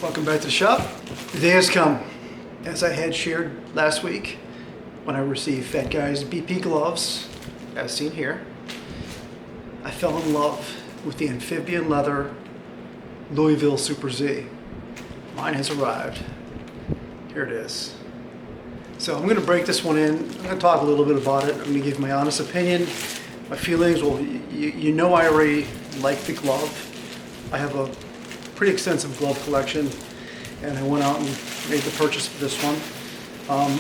Welcome back to the shop. The day has come. As I had shared last week when I received Fat Guy's BAat gloves, as seen here, I fell in love with the amphibian leather Louisville Super Z. Mine has arrived. Here it is. So I'm going to break this one in. I'm going to talk a little bit about it. I'm going to give my honest opinion, my feelings. Well, you know I already like the glove. I have a pretty extensive glove collection, and I went out and made the purchase of this one.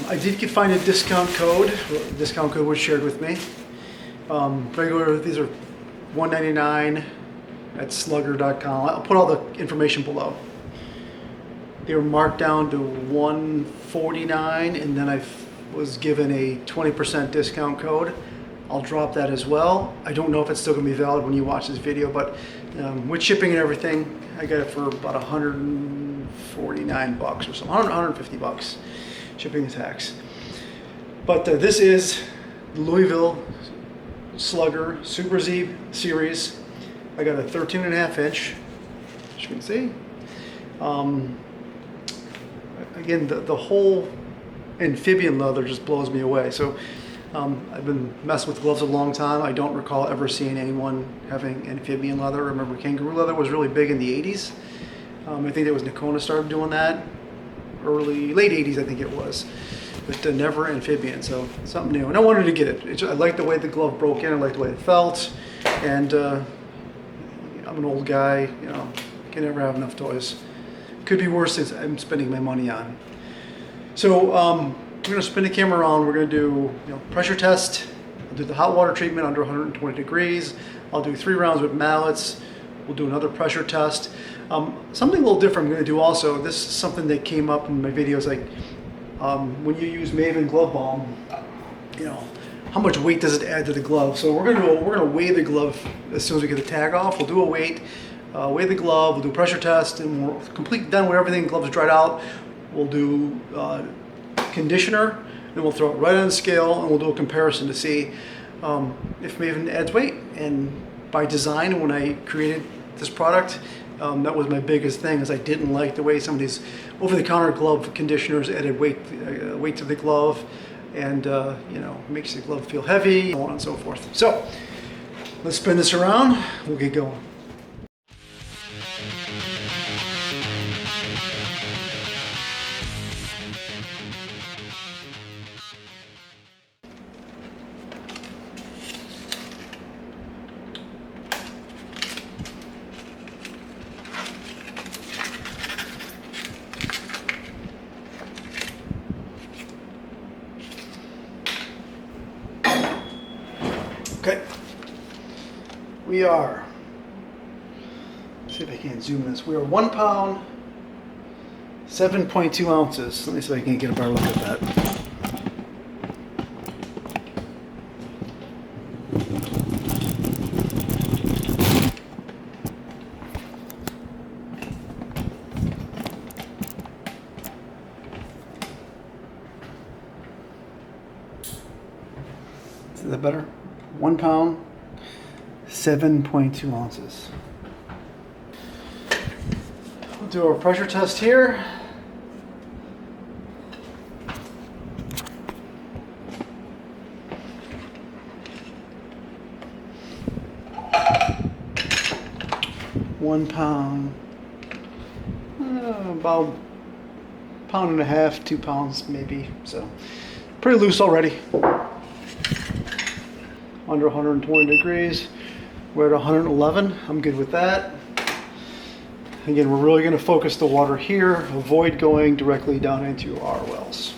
I did find a discount code. The discount code was shared with me. These are $1.99 at slugger.com. I'll put all the information below. They were marked down to $149, and then I was given a 20% discount code. I'll drop that as well. I don't know if it's still going to be valid when you watch this video, but with shipping and everything, I got it for about 149 bucks or something, 150 bucks, shipping and tax. But this is the Louisville Slugger Super Z series. I got a 13.5 inch, as you can see. Again, the whole amphibian leather just blows me away. So I've been messing with gloves a long time. I don't recall ever seeing anyone having amphibian leather. I remember kangaroo leather was really big in the 80s. I think it was Nakona started doing that. Late 80s I think it was. But never amphibian, so something new. And I wanted to get it. I liked the way the glove broke in. I liked the way it felt. And I'm an old guy, you know, can never have enough toys. Could be worse since I'm spending my money on. So we're going to spin the camera around. We're going to do pressure test. I'll do the hot water treatment under 120 degrees. I'll do 3 rounds with mallets. We'll do another pressure test. Something a little different I'm going to do also. This is something that came up in my videos, like when you use Maven glove balm, how much weight does it add to the glove? So we're going to weigh the glove as soon as we get the tag off. We'll do a weight, weigh the glove. We'll do a pressure test, and we're done with everything. The glove's dried out. We'll do conditioner, and we'll throw it right on the scale, and we'll do a comparison to see if Maven adds weight. And by design, when I created this product, that was my biggest thing, is I didn't like the way some of these over-the-counter glove conditioners added weight to the glove, and makes the glove feel heavy, so on and so forth. So let's spin this around. We'll get going. Okay, we are, let's see if I can zoom this. We are 1 pound, 7.2 ounces. Let me see if I can get a better look at that. Is that better? 1 pound, 7.2 ounces. We'll do our pressure test here. One pound, about 1.5 pounds, 2 pounds maybe. So pretty loose already. Under 120 degrees. We're at 111. I'm good with that. Again, we're really going to focus the water here, avoid going directly down into our wells.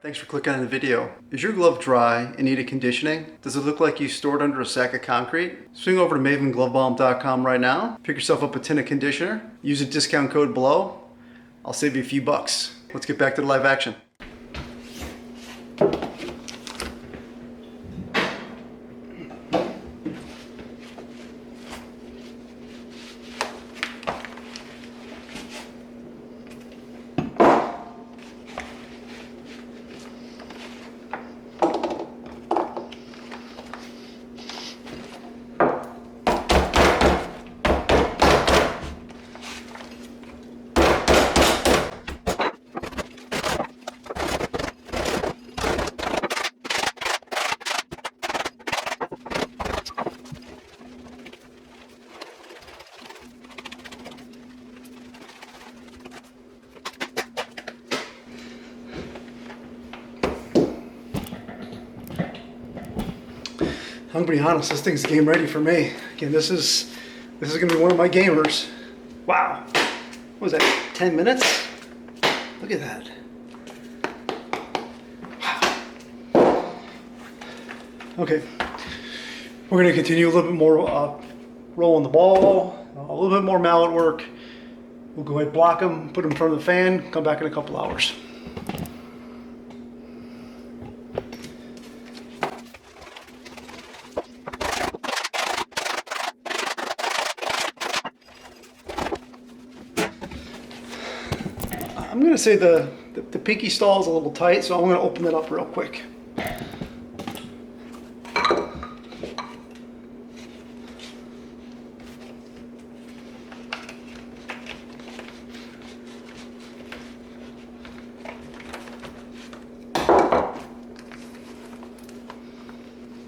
Thanks for clicking on the video. Is your glove dry and needed conditioning? Does it look like you stored under a sack of concrete? Swing over to mavenglovebalm.com right now. Pick yourself up a tin of conditioner. Use the discount code below. I'll save you a few bucks. Let's get back to the live action. I'm gonna be honest, this thing's game ready for me. Again, this is gonna be one of my gamers. Wow. What was that, 10 minutes? Look at that. Wow. Okay. We're gonna continue a little bit more rolling the ball, a little bit more mallet work. We'll go ahead, block them, put them in front of the fan, come back in a couple hours. I'm going to say the pinky stall is a little tight, so I'm going to open that up real quick.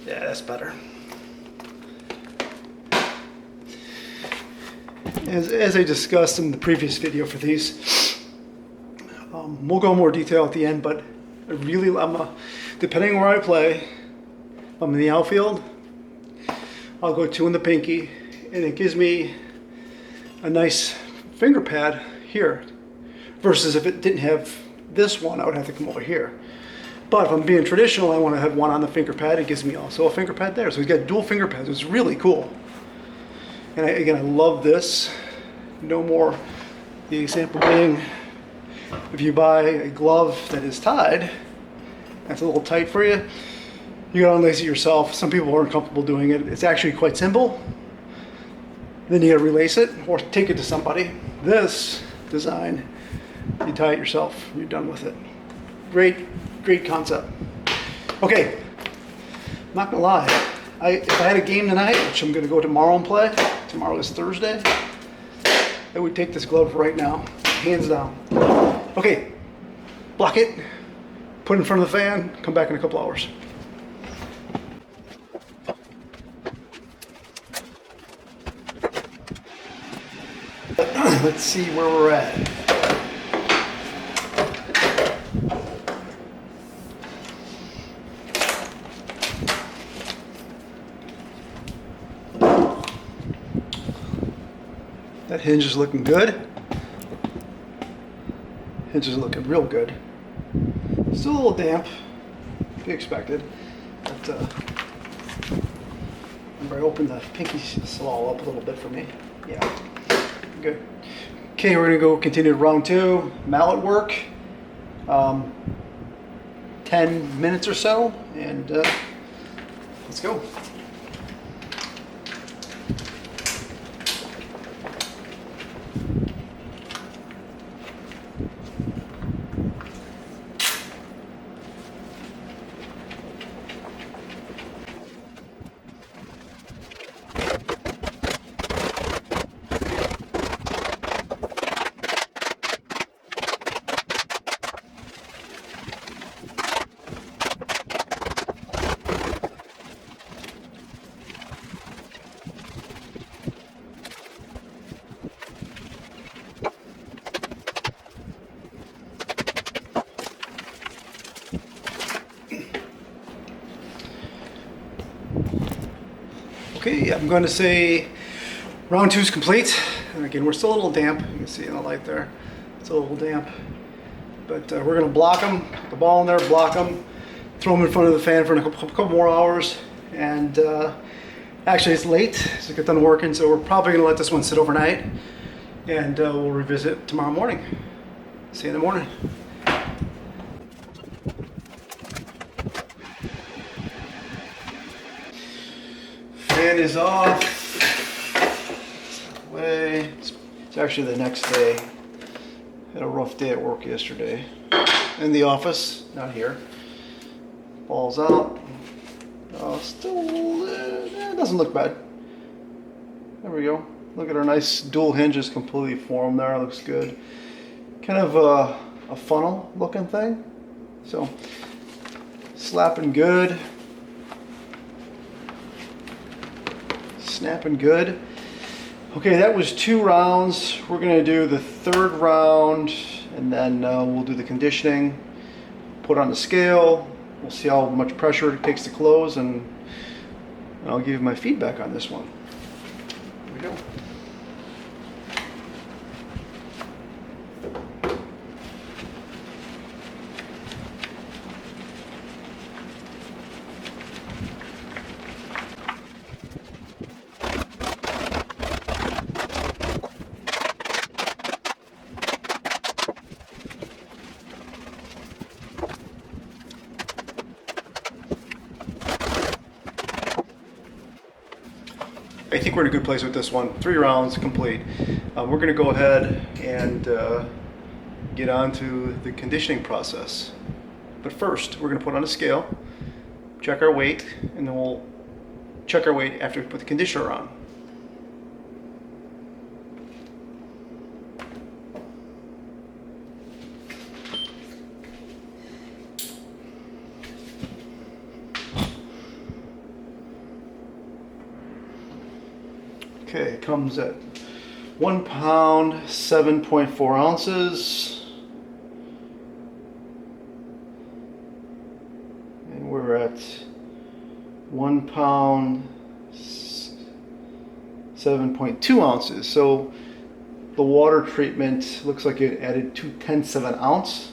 Yeah, that's better. As I discussed in the previous video for these, we'll go in more detail at the end, but depending where I play, if I'm in the outfield, I'll go 2 in the pinky, and it gives me a nice finger pad here, versus if it didn't have this one, I would have to come over here. But if I'm being traditional, I want to have one on the finger pad. It gives me also a finger pad there. So he's got dual finger pads. It's really cool. And again, I love this. No more, the example being, if you buy a glove that is tied, that's a little tight for you, you gotta unlace it yourself. Some people aren't comfortable doing it. It's actually quite simple. Then you gotta relace it or take it to somebody. This design, you tie it yourself, you're done with it. Great concept. Okay, I'm not gonna lie. If I had a game tonight, which I'm gonna go tomorrow and play, tomorrow is Thursday, I would take this glove right now, hands down. Okay, block it, put it in front of the fan, come back in a couple hours. Let's see where we're at. That hinge is looking good. Hinge is looking real good. Still a little damp, to be expected. But remember, I opened the pinky slaw up a little bit for me. Yeah, good. Okay, we're gonna go continue to round 2, mallet work. 10 minutes or so, and let's go. Okay, I'm going to say round 2 is complete. And again, we're still a little damp. You can see in the light there. It's a little damp. But we're going to block them, put the ball in there, block them, throw them in front of the fan for a couple more hours. And actually it's late, so get done working, so we're probably going to let this one sit overnight. And we'll revisit tomorrow morning. See you in the morning. Fan is off. It's actually the next day. Had a rough day at work yesterday. In the office, not here. Ball's out. Still, it doesn't look bad. There we go. Look at our nice dual hinges completely formed there. Looks good. Kind of a funnel looking thing. So, slapping good. Snapping good. Okay, that was 2 rounds. We're going to do the 3rd round, and then we'll do the conditioning, put on the scale. We'll see how much pressure it takes to close, and and I'll give you my feedback on this one. Here we go. I think we're in a good place with this one. 3 rounds complete. We're going to go ahead and get on to the conditioning process. But first, we're going to put on a scale, check our weight, and then we'll check our weight after we put the conditioner on. Okay, it comes at 1 pound, 7.4 ounces. And we're at 1 pound, 7.2 ounces. So the water treatment looks like it added 2/10 of an ounce.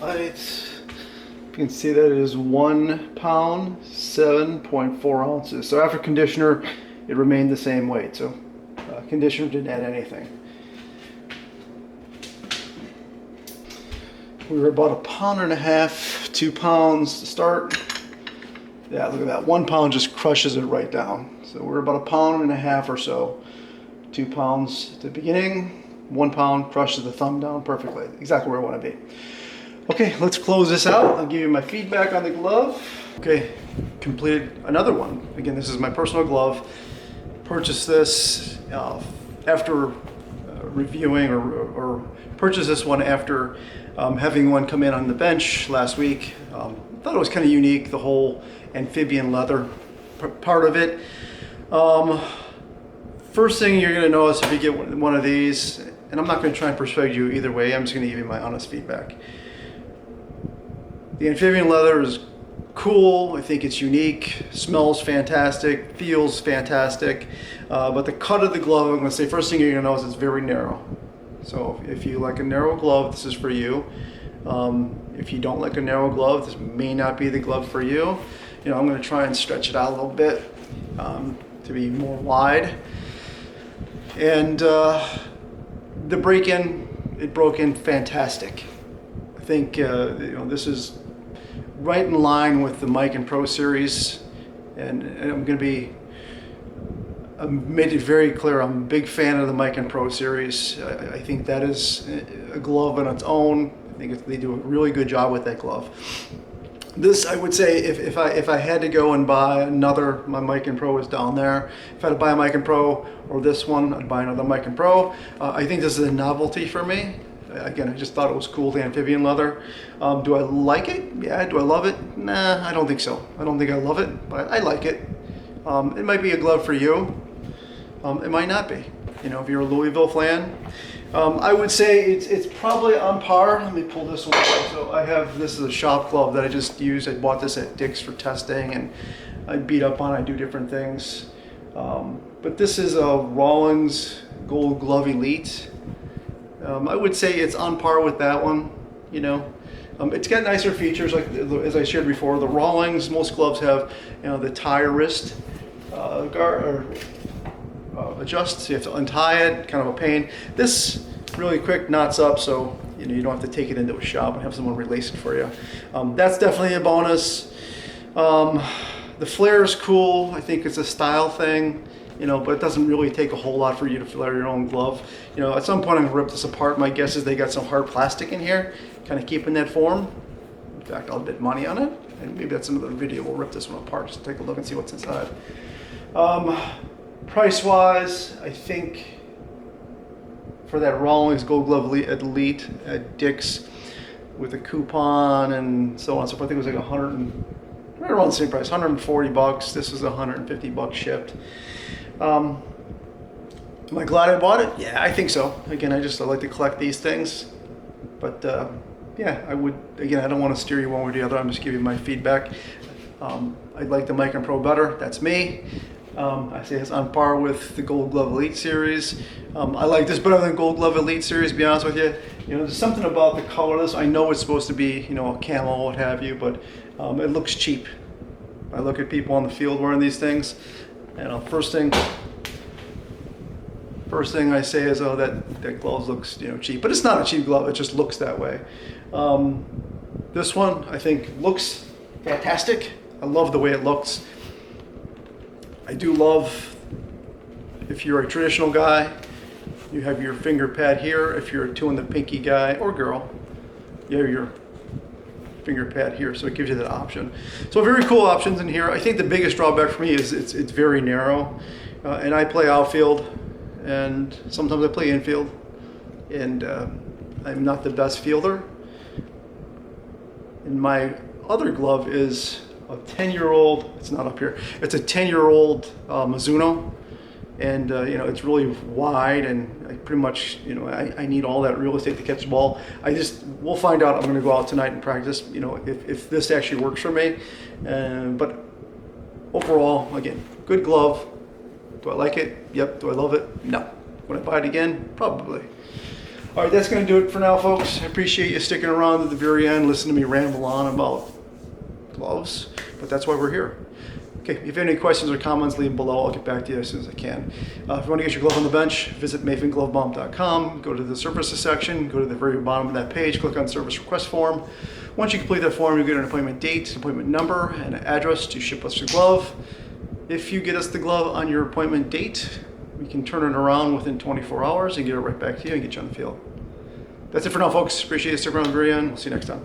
Right. You can see that it is 1 pound, 7.4 ounces. So after conditioner, it remained the same weight. So conditioner didn't add anything. We were about 1.5 pounds, 2 pounds to start. Yeah, look at that. 1 pound just crushes it right down. So we're about 1.5 pounds or so. 2 pounds at the beginning. 1 pound crushes the thumb down perfectly. Exactly where I want to be. Okay, let's close this out. I'll give you my feedback on the glove. Okay, completed another one. Again, this is my personal glove. Purchased this after reviewing or purchased this one after having one come in on the bench last week. Thought it was kind of unique, the whole amphibian leather part of it. First thing you're going to notice if you get one of these, and I'm not going to try and persuade you either way, I'm just going to give you my honest feedback. The amphibian leather is cool. I think it's unique, smells fantastic, feels fantastic. But the cut of the glove, I'm going to say first thing you're going to notice is very narrow. So if you like a narrow glove, this is for you. if you don't like a narrow glove, this may not be the glove for you. You know, I'm going to try and stretch it out a little bit to be more wide. And the break-in, it broke in fantastic. I think you know, this is right in line with the Mic & Pro series, and I'm going to be. I made it very clear I'm a big fan of the Mic & Pro series. I think that is a glove on its own. I think they do a really good job with that glove. This, I would say, if I had to go and buy another, my Mic & Pro is down there. If I had to buy a Mic & Pro or this one, I'd buy another Mic & Pro. I think this is a novelty for me. Again, I just thought it was cool, the amphibian leather. Do I like it? Yeah. Do I love it? Nah, I don't think so. I don't think I love it, but I like it. It might be a glove for you. It might not be. You know, if you're a Louisville fan. I would say it's probably on par. Let me pull this one out. So I have, this is a shop glove that I just used. I bought this at Dick's for testing, and I beat up on it. I do different things. But this is a Rawlings Gold Glove Elite. I would say it's on par with that one, you know. It's got nicer features, like as I shared before. The Rawlings, most gloves have, you know, the tie wrist adjust, so you have to untie it, kind of a pain. This really quick knots up, so you know, you don't have to take it into a shop and have someone relace it for you. That's definitely a bonus. The flare is cool. I think it's a style thing, you know, but it doesn't really take a whole lot for you to flare your own glove. You know, at some point I'm gonna rip this apart. My guess is they got some hard plastic in here, kind of keeping that form. In fact, I'll bet money on it, and maybe that's another video. We'll rip this one apart, just take a look and see what's inside. Price-wise, I think for that Rawlings Gold Glove Elite at Dick's with a coupon and so on and so forth, I think it was like right around the same price, 140 bucks. This is 150 bucks shipped. Am I glad I bought it? Yeah, I think so. Again, I like to collect these things. But yeah, I would, again, I don't want to steer you one way or the other. I'm just giving you my feedback. I like the Mic & Pro better. That's me. I say it's on par with the Gold Glove Elite series. I like this better than Gold Glove Elite series, to be honest with you. You know, there's something about the color of this. I know it's supposed to be, you know, a camel, what have you, but it looks cheap. I look at people on the field wearing these things, and first thing I say is, oh, that glove looks, you know, cheap. But it's not a cheap glove. It just looks that way. This one, I think, looks fantastic. I love the way it looks. I do love, if you're a traditional guy, you have your finger pad here. If you're a two in the pinky guy or girl, you have your finger pad here, so it gives you that option. So very cool options in here. I think the biggest drawback for me is it's very narrow, and I play outfield, and sometimes I play infield, and I'm not the best fielder. And my other glove is a 10-year-old, it's not up here, it's a 10-year-old Mizuno, and you know, it's really wide, and I pretty much, you know, I need all that real estate to catch the ball. We'll find out. I'm going to go out tonight and practice, you know, if this actually works for me. But overall, again, good glove. Do I like it? Yep. Do I love it? No. Would I buy it again? Probably. All right, that's going to do it for now, folks. I appreciate you sticking around to the very end, listening to me ramble on about gloves, but that's why we're here. Okay, if you have any questions or comments, leave them below. I'll get back to you as soon as I can. If you want to get your glove on the bench, visit mavenglovebalm.com. Go to the services section, go to the very bottom of that page, click on service request form. Once you complete that form, you get an appointment date, appointment number, and an address to ship us your glove. If you get us the glove on your appointment date, we can turn it around within 24 hours and get it right back to you and get you on the field. That's it for now, folks. Appreciate you sticking around the very end. We'll see you next time.